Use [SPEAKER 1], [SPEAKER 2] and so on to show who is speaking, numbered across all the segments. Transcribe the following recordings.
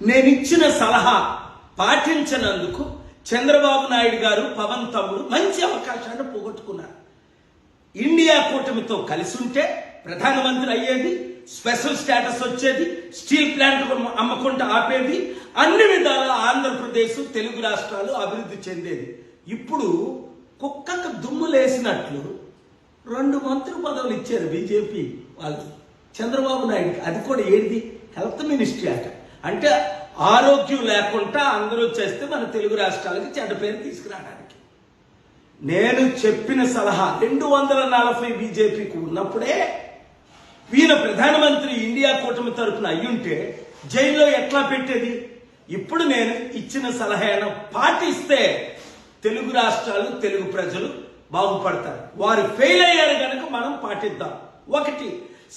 [SPEAKER 1] నేనిచ్చిన సలహా పాటించనందుకు చంద్రబాబు నాయుడు గారు పవన్ తమ్ముడు మంచి అవకాశాన్ని పోగొట్టుకున్నారు. ఇండియా కూటమితో కలిసి ఉంటే ప్రధానమంత్రి అయ్యేది, స్పెషల్ స్టేటస్ వచ్చేది, స్టీల్ ప్లాంట్ అమ్మకుండా ఆపేది, అన్ని విధాల ఆంధ్రప్రదేశ్ తెలుగు రాష్ట్రాలు అభివృద్ధి చెందేది. ఇప్పుడు కుక్కకు దుమ్ములేసినట్లు 2 మంత్రి పదవులు ఇచ్చారు బీజేపీ వాళ్ళు చంద్రబాబు నాయుడుకి. అది కూడా ఏంటి? హెల్త్ మినిస్ట్రీ అట. అంటే ఆరోగ్యం లేకుండా అందరూ చేస్తే మన తెలుగు రాష్ట్రాలకి చెడ్డ పేరు తీసుకురావడానికి. నేను చెప్పిన సలహా 240 బీజేపీకి ఉన్నప్పుడే ఈయన ప్రధానమంత్రి ఇండియా కూటమి తరపున అయ్యుంటే జైల్లో ఎట్లా పెట్టేది? ఇప్పుడు నేను ఇచ్చిన సలహా పాటిస్తే తెలుగు రాష్ట్రాలు తెలుగు ప్రజలు బాగుపడతారు. వారు ఫెయిల్ అయ్యారు కనుక మనం పాటిద్దాం. 1,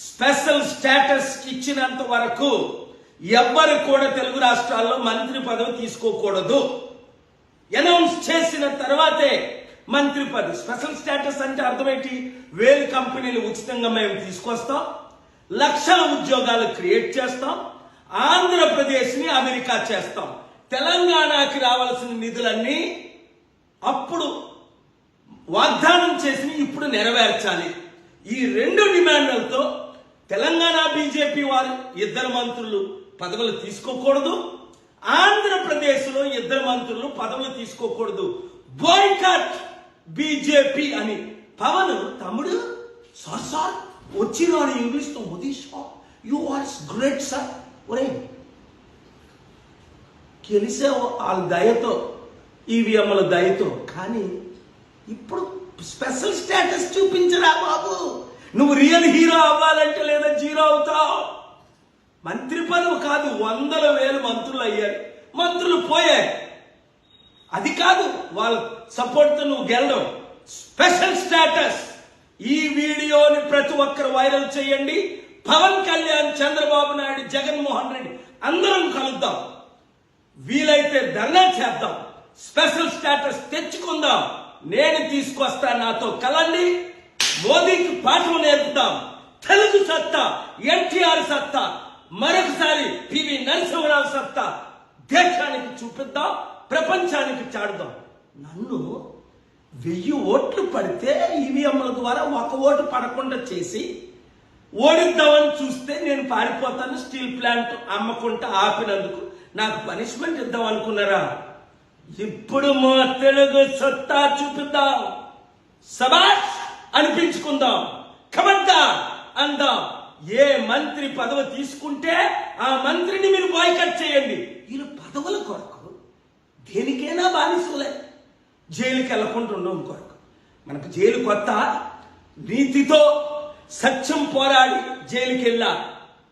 [SPEAKER 1] స్పెషల్ స్టేటస్ ఇచ్చినంత వరకు ఎవ్వరు కూడా తెలుగు రాష్ట్రాల్లో మంత్రి పదవి తీసుకోకూడదు. అనౌన్స్ చేసిన తర్వాతే మంత్రి పదవి. స్పెషల్ స్టేటస్ అంటే అర్థం ఏంటి? 1000 కంపెనీలు ఉచితంగా మేము తీసుకొస్తాం, లక్షల ఉద్యోగాలు క్రియేట్ చేస్తాం, ఆంధ్రప్రదేశ్ ని అమెరికా చేస్తాం, తెలంగాణకి రావాల్సిన నిధులన్నీ అప్పుడు వాగ్దానం చేసి ఇప్పుడు నెరవేర్చాలి. ఈ 2 డిమాండ్లతో తెలంగాణ బీజేపీ వారు 2 మంత్రులు పదవులు తీసుకోకూడదు, ఆంధ్రప్రదేశ్ లో 2 మంత్రులు పదవులు తీసుకోకూడదు. బాయ్కాట్ బీజేపీ అని పవన్ తమ్ముడు సార్ వచ్చినాడు ఇంగ్లీష్ తో మోదీషా యు ఆర్ గ్రేట్ సార్. ఒరే గెలిసే వాళ్ళ దయతో, ఈవీఎంల దయతో. కానీ ఇప్పుడు స్పెషల్ స్టేటస్ చూపించరా బాబు. నువ్వు రియల్ హీరో అవ్వాలంటే లేదా జీరో అవుతావు. మంత్రి పదవి కాదు, 100,000 మంత్రులు అయ్యారు, మంత్రులు పోయారు. అది కాదు వాళ్ళ సపోర్ట్ తో నువ్వు గెలడం. Special status. ఈ వీడియోని ప్రతి ఒక్కరు వైరల్ చేయండి. పవన్ కళ్యాణ్, చంద్రబాబు నాయుడు, జగన్మోహన్ రెడ్డి అందరం కలుద్దాం. వీలైతే ధర్నా చేద్దాం. స్పెషల్ స్టేటస్ తెచ్చుకుందాం. నేను తీసుకొస్తా, నాతో కలండి. మోదీకి పాఠం నేర్పుతాం. తెలుగు సత్తా, ఎన్టీఆర్ సత్తా, మరొకసారి పివి నరసింహరావు సత్తా దేశానికి చూపిద్దాం, ప్రపంచానికి చాడుదాం. నన్ను 1000 ఓట్లు పడితే ఈవీఎంల ద్వారా 1 ఓటు పడకుండా చేసి ఓడిద్దామని చూస్తే నేను పారిపోతాను. స్టీల్ ప్లాంట్ అమ్మకుండా ఆపినందుకు నాకు పనిష్మెంట్ ఇద్దాం అనుకున్నారా? ఇప్పుడు మా తెలుగు సత్తా చూపిద్దాం. సబాష్ అనిపించుకుందాం. ఖబర్దార్ అందాం. ఏ మంత్రి పదవి తీసుకుంటే ఆ మంత్రిని మీరు బాయ్కట్ చేయండి. వీళ్ళు పదవుల కొరకు దేనికైనా బానిసలే. జైలుకి వెళ్ళకుండా ఉండడం కొరకు. మనకు జైలు కొత్త. నీతితో సత్యం పోరాడి జైలుకి వెళ్ళా.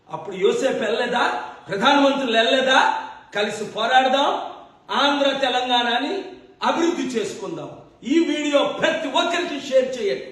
[SPEAKER 1] అప్పుడు యోసేపు వెళ్ళలేదా? ప్రధానమంత్రులు వెళ్ళలేదా? కలిసి పోరాడదాం. ఆంధ్ర తెలంగాణని అభివృద్ధి చేసుకుందాం. ఈ వీడియో ప్రతి ఒక్కరికి షేర్ చేయండి.